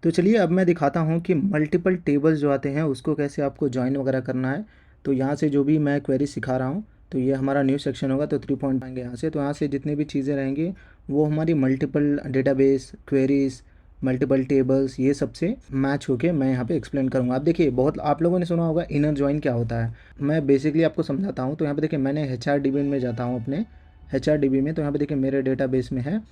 तो चलिए अब मैं दिखाता हूँ कि मल्टीपल टेबल्स जो आते हैं उसको कैसे आपको जॉइन वगैरह करना है। तो यहाँ से जो भी मैं क्वेरी सिखा रहा हूँ, तो ये हमारा न्यू सेक्शन होगा, तो 3 पॉइंट आएंगे यहाँ से। तो यहाँ से जितनी भी चीज़ें रहेंगी वो हमारी multiple database queries, multiple tables, ये सबसे मैच होके मैं यहाँ पे एक्सप्लेन करूँगा। अब देखिए, बहुत आप लोगों ने सुना होगा इनर जॉइन क्या होता है। मैं बेसिकली आपको समझाता हूँ। तो यहाँ पे देखिए, मैंने HRDB में जाता हूँ, अपने HRDB में। तो यहाँ पे देखिए मेरे डेटाबेस में है।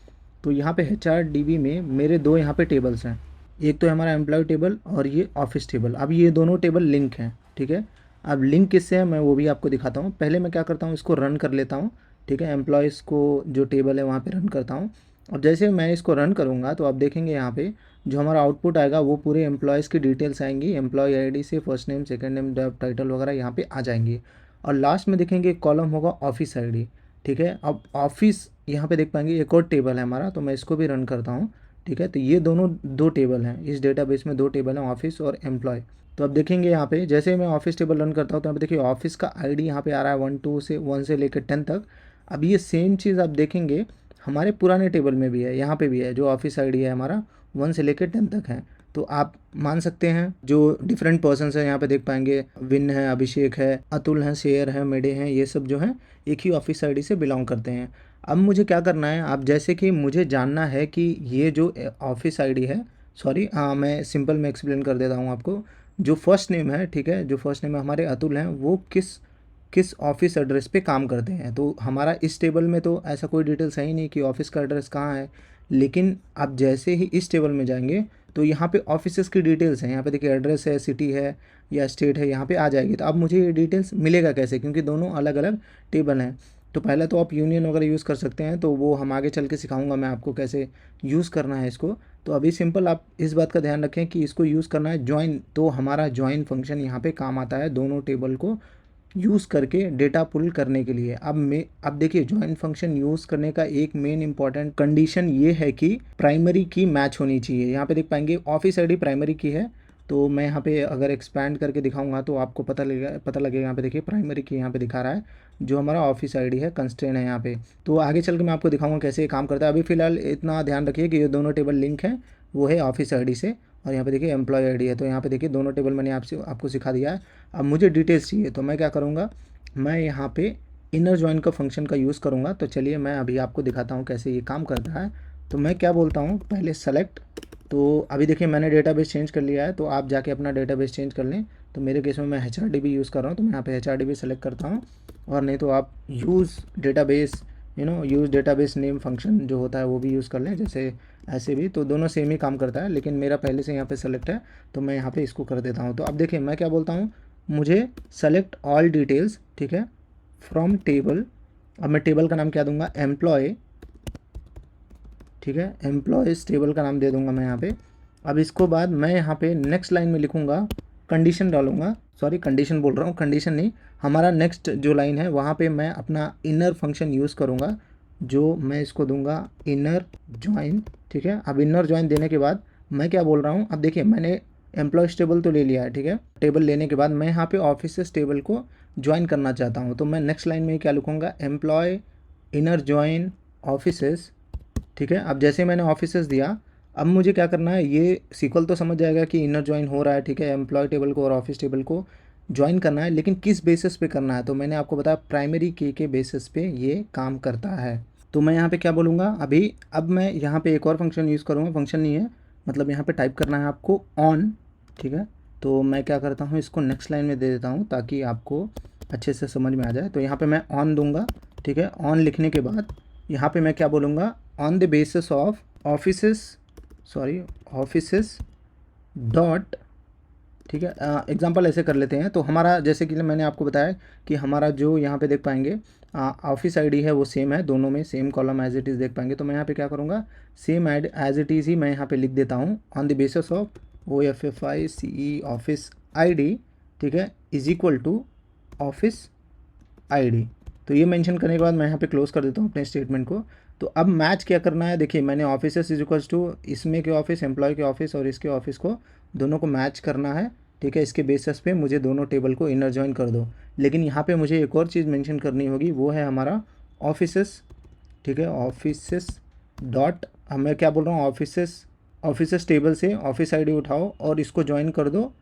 तो यहाँ पे HRDB में मेरे दो यहाँ पे टेबल्स हैं। एक तो है हमारा एम्प्लॉय टेबल और ये ऑफिस टेबल। अब ये दोनों टेबल लिंक हैं, ठीक है। अब लिंक किससे है मैं वो भी आपको दिखाता हूँ। पहले मैं क्या करता हूँ, इसको रन कर लेता हूँ, ठीक है। एम्प्लॉयज़ को जो टेबल है वहाँ पे रन करता हूँ। और जैसे मैं इसको रन करूँगा तो आप देखेंगे यहाँ पे जो हमारा आउटपुट आएगा वो पूरे एम्प्लॉयज़ की डिटेल्स आएंगी। एम्प्लॉय आईडी से first name, second name, job title वगैरह यहाँ पे आ जाएंगी। और लास्ट में देखेंगे एक कॉलम होगा ऑफिस आईडी, ठीक है। अब ऑफिस यहाँ पे देख पाएंगे एक और टेबल है हमारा, तो मैं इसको भी रन करता हूँ, ठीक है। तो ये दोनों दो टेबल हैं, इस डेटाबेस में दो टेबल हैं, ऑफिस और एम्प्लॉय। तो अब देखेंगे यहाँ पे जैसे मैं ऑफिस टेबल रन करता हूँ तो यहाँ पे देखिए ऑफिस का आईडी यहाँ पे आ रहा है 1 से लेकर 10 तक। अब ये सेम चीज़ आप देखेंगे हमारे पुराने टेबल में भी है, यहाँ पे भी है। जो ऑफिस आईडी है हमारा 1 से लेकर 10 तक है। तो आप मान सकते हैं जो डिफरेंट पर्सनस हैं यहाँ पे देख पाएंगे, विन है, अभिषेक है, अतुल है, शेयर है, मेडे हैं, ये सब जो हैं एक ही ऑफिस आईडी से बिलोंग करते हैं। अब मुझे क्या करना है, आप जैसे कि मुझे जानना है कि ये जो ऑफिस आईडी है, सॉरी हाँ मैं सिंपल में एक्सप्लेन कर देता हूँ आपको। जो फर्स्ट नेम है, ठीक है, जो फर्स्ट नेम है हमारे अतुल हैं, वो किस किस ऑफिस एड्रेस पे काम करते हैं। तो हमारा इस टेबल में तो ऐसा कोई डिटेल्स है ही नहीं कि ऑफिस का एड्रेस कहाँ है। लेकिन आप जैसे ही इस टेबल में जाएंगे तो यहाँ पे ऑफिसेस की डिटेल्स हैं। यहाँ पे देखिए एड्रेस है, सिटी है या स्टेट है, यहाँ पे आ जाएगी। तो अब मुझे ये डिटेल्स मिलेगा कैसे, क्योंकि दोनों अलग अलग टेबल हैं। तो पहले तो आप यूनियन वगैरह यूज़ कर सकते हैं, तो वो हम आगे चल के सिखाऊंगा मैं आपको कैसे यूज़ करना है इसको। तो अभी सिंपल आप इस बात का ध्यान रखें कि इसको यूज़ करना है ज्वाइन। तो हमारा ज्वाइन फंक्शन यहाँ पे काम आता है दोनों टेबल को यूज़ करके डेटा पुल करने के लिए। अब देखिए ज्वाइन फंक्शन यूज़ करने का एक मेन इंपॉर्टेंट कंडीशन ये है कि प्राइमरी की मैच होनी चाहिए। यहाँ पे देख पाएंगे ऑफिस आईडी प्राइमरी की है। तो मैं यहाँ पे अगर एक्सपैंड करके दिखाऊंगा तो आपको पता लगेगा। यहाँ पे देखिए प्राइमरी की यहाँ पे दिखा रहा है, जो हमारा ऑफिस आईडी है कंस्ट्रेंट है यहाँ पे। तो आगे चल के मैं आपको दिखाऊंगा कैसे ये काम करता है। अभी फिलहाल इतना ध्यान रखिए कि ये दोनों टेबल लिंक है, वो है ऑफिस आईडी से। और यहाँ पे देखिए एम्प्लॉय आईडी है। तो यहाँ पे देखिए दोनों टेबल मैंने आपको सिखा दिया है। अब मुझे डिटेल्स चाहिए तो मैं क्या करूँगा, मैं यहाँ पे इनर जॉइन का फंक्शन का यूज़ करूँगा। तो चलिए मैं अभी आपको दिखाता हूँ कैसे ये काम करता है। तो मैं क्या बोलता हूँ, पहले सेलेक्ट। तो अभी देखिए मैंने डेटाबेस चेंज कर लिया है, तो आप जाके अपना डेटाबेस चेंज कर लें। तो मेरे केस में मैं HRDB यूज़ कर रहा हूँ, तो मैं यहाँ पे HRDB सेलेक्ट करता हूँ। और नहीं तो आप use database use database name function जो होता है वो भी यूज़ कर लें, जैसे ऐसे भी। तो दोनों सेम ही काम करता है, लेकिन मेरा पहले से यहाँ पे सेलेक्ट है, तो मैं यहाँ पे इसको कर देता हूँ। तो अब देखिए मैं क्या बोलता हूँ, मुझे सेलेक्ट ऑल डिटेल्स, ठीक है, फ्रॉम टेबल। अब मैं टेबल का नाम क्या दूंगा, एम्प्लॉय, ठीक है, एम्प्लॉयज़ टेबल का नाम दे दूंगा मैं यहाँ पे। अब इसको बाद मैं यहाँ पे नेक्स्ट लाइन में लिखूँगा, कंडीशन डालूंगा, सॉरी कंडीशन बोल रहा हूँ, कंडीशन नहीं, हमारा नेक्स्ट जो लाइन है वहाँ पे मैं अपना इनर फंक्शन यूज़ करूँगा, जो मैं इसको दूंगा इनर ज्वाइन, ठीक है। अब इनर ज्वाइन देने के बाद मैं क्या बोल रहा हूँ, अब देखिए मैंने एम्प्लॉयज़ टेबल तो ले लिया है, ठीक है। टेबल लेने के बाद मैं यहाँ पे ऑफिसेस टेबल को ज्वाइन करना चाहता हूँ। तो मैं नेक्स्ट लाइन में क्या लिखूँगा, एम्प्लॉय इनर ज्वाइन ऑफिसेस, ठीक है। अब जैसे मैंने ऑफिसेस दिया, अब मुझे क्या करना है, ये सीक्वल तो समझ जाएगा कि इनर ज्वाइन हो रहा है, ठीक है, एम्प्लॉय टेबल को और ऑफिस टेबल को ज्वाइन करना है। लेकिन किस बेसिस पे करना है, तो मैंने आपको बताया प्राइमरी की के बेसिस पे ये काम करता है। तो मैं यहाँ पे क्या बोलूँगा अभी, अब मैं यहाँ पे एक और फंक्शन यूज़ करूँगा, फंक्शन नहीं है, मतलब यहाँ पे टाइप करना है आपको ऑन, ठीक है। तो मैं क्या करता हूँ, इसको नेक्स्ट लाइन में दे देता हूँ ताकि आपको अच्छे से समझ में आ जाए। तो यहाँ पे मैं ऑन दूंगा, ठीक है। ऑन लिखने के बाद यहाँ पे मैं क्या बोलूँगा, on the basis of offices dot, ठीक है। एग्जांपल ऐसे कर लेते हैं। तो हमारा जैसे कि मैंने आपको बताया कि हमारा जो यहाँ पे देख पाएंगे ऑफिस आईडी है वो सेम है, दोनों में same column as it is देख पाएंगे। तो मैं यहाँ पे क्या करूँगा, सेम एज इट इज़ ही मैं यहाँ पे लिख देता हूँ, on the basis of OFFICE office ID, ठीक है, is equal to office ID. तो ये मेंशन करने के बाद मैं यहाँ पे क्लोज कर देता हूँ अपने स्टेटमेंट को। तो अब मैच क्या करना है, देखिए मैंने ऑफिसर्स इज इक्वल्स टू इसमें के ऑफिस, एम्प्लॉय के ऑफिस और इसके ऑफिस को दोनों को मैच करना है, ठीक है। इसके बेसिस पे मुझे दोनों टेबल को इनर जॉइन कर दो। लेकिन यहाँ पे मुझे एक और चीज़ मेंशन करनी होगी, वो है हमारा ऑफिसेस, ठीक है, ऑफिसेस डॉट, अब मैं क्या बोल रहा हूँ, ऑफिसर्स टेबल से ऑफिस आईडी उठाओ और इसको ज्वाइन कर दो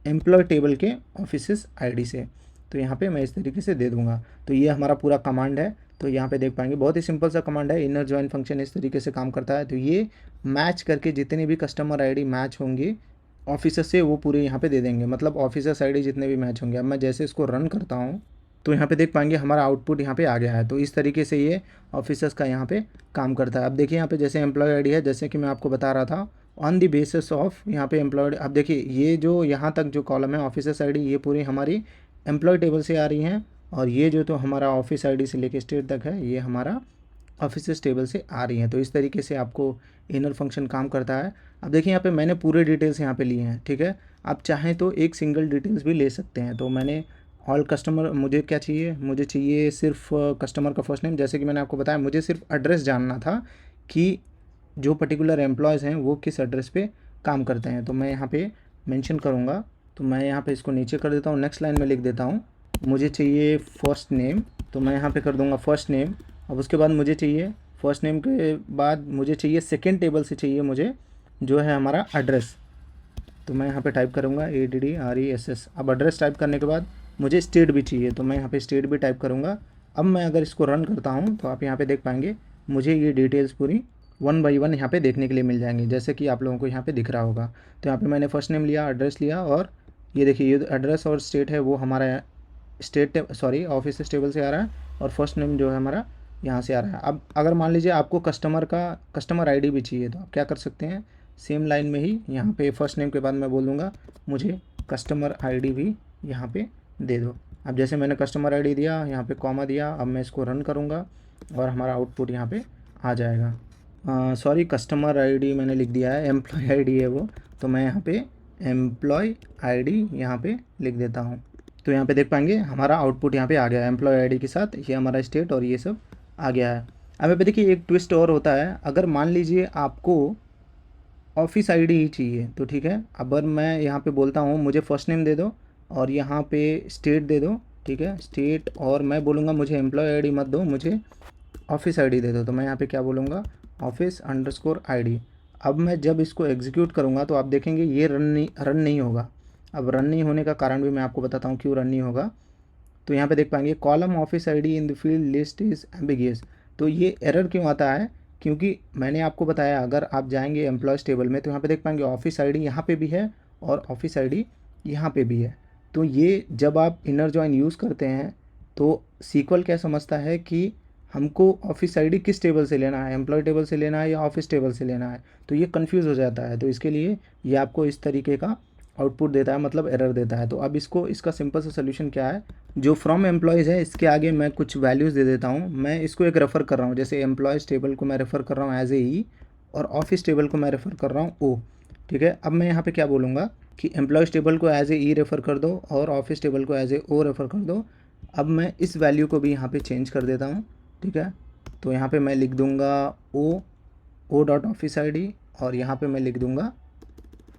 एम्प्लॉय टेबल के ऑफिसर्स आईडी से। तो यहाँ पे मैं इस तरीके से दे दूँगा। तो ये हमारा पूरा कमांड है। तो यहाँ पे देख पाएंगे बहुत ही सिंपल सा कमांड है। इनर ज्वाइन फंक्शन इस तरीके से काम करता है। तो ये मैच करके जितने भी कस्टमर आईडी मैच होंगे ऑफिसर से वो पूरे यहाँ पे दे देंगे, मतलब ऑफिसर्स आईडी जितने भी मैच होंगे। अब मैं जैसे इसको रन करता हूँ तो यहाँ पे देख पाएंगे हमारा आउटपुट यहाँ पे आ गया है। तो इस तरीके से ये ऑफिसर्स का यहाँ पे काम करता है। अब देखिए यहाँ पे जैसे एम्प्लॉय आईडी है, जैसे कि मैं आपको बता रहा था ऑन द बेसिस ऑफ यहाँ पे एम्प्लॉयड। अब देखिए ये जो यहाँ तक जो कॉलम है ऑफिसर्स आईडी, ये पूरी हमारी एम्प्लॉय टेबल से आ रही हैं, और ये जो तो हमारा ऑफिस आईडी से लेके स्टेट तक है ये हमारा ऑफिसर्स टेबल से आ रही हैं। तो इस तरीके से आपको इनर फंक्शन काम करता है। अब देखिए यहाँ पे मैंने पूरे डिटेल्स यहाँ पे लिए हैं, ठीक है। आप चाहें तो एक सिंगल डिटेल्स भी ले सकते हैं। तो मैंने ऑल कस्टमर, मुझे क्या चाहिए, मुझे चाहिए सिर्फ कस्टमर का फर्स्ट नेम। जैसे कि मैंने आपको बताया मुझे सिर्फ एड्रेस जानना था कि जो पर्टिकुलर एम्प्लॉयज़ हैं वो किस एड्रेस पे काम करते हैं। तो मैं यहाँ पे मेंशन करूँगा। तो मैं यहाँ पे इसको नीचे कर देता हूँ, नेक्स्ट लाइन में लिख देता हूँ मुझे चाहिए फर्स्ट नेम। तो मैं यहाँ पे कर दूँगा फर्स्ट नेम। अब उसके बाद मुझे चाहिए फर्स्ट नेम के बाद मुझे चाहिए सेकेंड टेबल से चाहिए मुझे जो है हमारा एड्रेस। तो मैं यहाँ पे टाइप करूँगा ADDRESS। अब एड्रेस टाइप करने के बाद मुझे स्टेट भी चाहिए, तो मैं यहाँ पे स्टेट भी टाइप करूँगा। अब मैं अगर इसको रन करता हूँ तो आप यहाँ पे देख पाएंगे मुझे ये डिटेल्स पूरी 1 बाई 1 यहाँ पे देखने के लिए मिल जाएंगी, जैसे कि आप लोगों को यहाँ पे दिख रहा होगा। तो यहाँ पे मैंने फर्स्ट नेम लिया, एड्रेस लिया, और ये देखिए ये एड्रेस और स्टेट है वो हमारा ऑफिस टेबल से आ रहा है, और फर्स्ट नेम जो है हमारा यहाँ से आ रहा है। अब अगर मान लीजिए आपको कस्टमर आईडी भी चाहिए तो आप क्या कर सकते हैं, सेम लाइन में ही यहाँ पे फर्स्ट नेम के बाद मैं बोल दूँगा मुझे कस्टमर आईडी भी यहाँ पे दे दो। अब जैसे मैंने कस्टमर आईडी दिया, यहाँ पे कॉमा दिया, अब मैं इसको रन करूँगा और हमारा आउटपुट यहाँ पे आ जाएगा। कस्टमर आईडी मैंने लिख दिया है, एम्प्लॉय आईडी है वो, तो मैं यहाँ पे एम्प्लॉय आईडी यहाँ पे लिख देता हूँ। तो यहाँ पे देख पाएंगे हमारा आउटपुट यहाँ पे आ गया है एम्प्लॉय आईडी के साथ, ये हमारा स्टेट और ये सब आ गया है। अब यहाँ पे देखिए एक ट्विस्ट और होता है, अगर मान लीजिए आपको ऑफिस आईडी ही चाहिए तो ठीक है। अब मैं यहाँ पे बोलता हूँ मुझे फर्स्ट नेम दे दो और यहाँ पे स्टेट दे दो, ठीक है, स्टेट, और मैं बोलूँगा मुझे एम्प्लॉय आईडी मत दो, मुझे ऑफिस आईडी दे दो। तो मैं यहाँ पे क्या बोलूँगा, office_id। अब मैं जब इसको एग्जीक्यूट करूँगा तो आप देखेंगे ये रन नहीं होगा। अब रन नहीं होने का कारण भी मैं आपको बताता हूँ क्यों रन नहीं होगा। तो यहाँ पे देख पाएंगे column office ID in the field list is ambiguous. तो ये एरर क्यों आता है, क्योंकि मैंने आपको बताया अगर आप जाएंगे एम्प्लॉयज़ टेबल में तो यहाँ पे देख पाएंगे ऑफिस आईडी यहाँ पे भी है और ऑफिस आईडी यहाँ पे भी है। तो ये जब आप इनर जॉइन यूज़ करते हैं तो सीक्वल क्या समझता है कि हमको ऑफिस आईडी किस टेबल से लेना है, एम्प्लॉय टेबल से लेना है या ऑफिस टेबल से लेना है, तो ये कंफ्यूज हो जाता है। तो इसके लिए ये आपको इस तरीके का आउटपुट देता है, मतलब एरर देता है। तो अब इसका सिंपल सा सोल्यूशन क्या है, जो फ्रॉम एम्प्लॉयज़ है इसके आगे मैं कुछ वैल्यूज़ दे देता हूँ। मैं इसको एक रेफ़र कर रहा हूँ, जैसे एम्प्लॉयज़ टेबल को मैं रेफ़र कर रहा हूँ एज ए और ऑफिस टेबल को मैं रेफ़र कर रहा हूँ ओ, ठीक है। अब मैं यहाँ पे क्या बोलूँगा कि एम्प्लॉयज़ टेबल को एज ए रेफ़र कर दो और ऑफिस टेबल को एज ए ओ रेफ़र कर दो। अब मैं इस वैल्यू को भी यहाँ पे चेंज कर देता हूँ, ठीक है। तो यहाँ पे मैं लिख दूँगा ओ डॉट ऑफिस आईडी और यहाँ पे मैं लिख दूँगा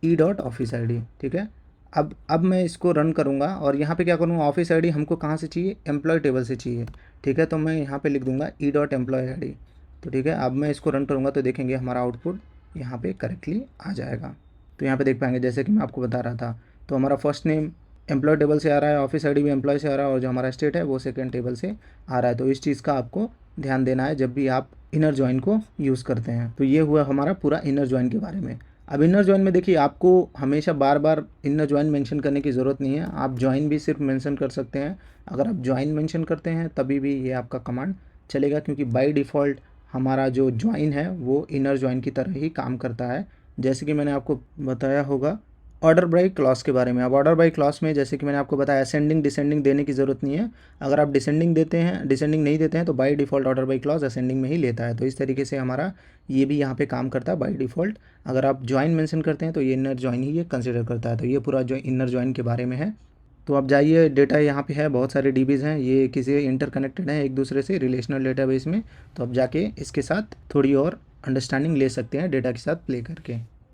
ई डॉट ऑफिस आईडी, ठीक है। अब मैं इसको रन करूँगा और यहाँ पे क्या करूँगा, ऑफिस आईडी हमको कहाँ से चाहिए, एम्प्लॉय टेबल से चाहिए, ठीक है। तो मैं यहाँ पे लिख दूँगा ई डॉट एम्प्लॉय आईडी, तो ठीक है। अब मैं इसको रन करूँगा तो देखेंगे हमारा आउटपुट यहाँ पे करेक्टली आ जाएगा। तो यहाँ पे देख पाएंगे जैसे कि मैं आपको बता रहा था, तो हमारा फर्स्ट नेम एम्प्लॉय टेबल से आ रहा है, ऑफिस आईडी भी एम्प्लॉय से आ रहा है और जो हमारा स्टेट है वो सेकंड टेबल से आ रहा है। तो इस चीज़ का आपको ध्यान देना है जब भी आप इनर जॉइन को यूज़ करते हैं। तो ये हुआ हमारा पूरा इनर जॉइन के बारे में। अब इनर जॉइन में देखिए आपको हमेशा बार बार इनर जॉइन मेंशन करने की ज़रूरत नहीं है, आप जॉइन भी सिर्फ मेंशन कर सकते हैं। अगर आप जॉइन मेंशन करते हैं तभी भी ये आपका कमांड चलेगा, क्योंकि बाय डिफ़ॉल्ट हमारा जो जॉइन है वो इनर जॉइन की तरह ही काम करता है। जैसे कि मैंने आपको बताया होगा ऑर्डर बाय क्लॉज के बारे में। अब ऑर्डर बाय क्लॉज में जैसे कि मैंने आपको बताया असेंडिंग डिसेंडिंग देने की ज़रूरत नहीं है। अगर आप डिसेंडिंग नहीं देते हैं तो by default order by clause ascending में ही लेता है। तो इस तरीके से हमारा ये भी यहाँ पे काम करता है बाय डिफ़ॉल्ट। अगर आप जॉइन मेंशन करते हैं तो ये इनर जॉइन ही ये कंसिडर करता है। तो ये पूरा जो इनर जॉइन के बारे में है। तो आप जाइए, डेटा यहाँ पे है, बहुत सारे डीबीज़ हैं, ये किसी इंटरकनेक्टेड हैं एक दूसरे से रिलेशनल डेटाबेस में। तो आप जाके इसके साथ थोड़ी और अंडरस्टैंडिंग ले सकते हैं डेटा के साथ प्ले करके।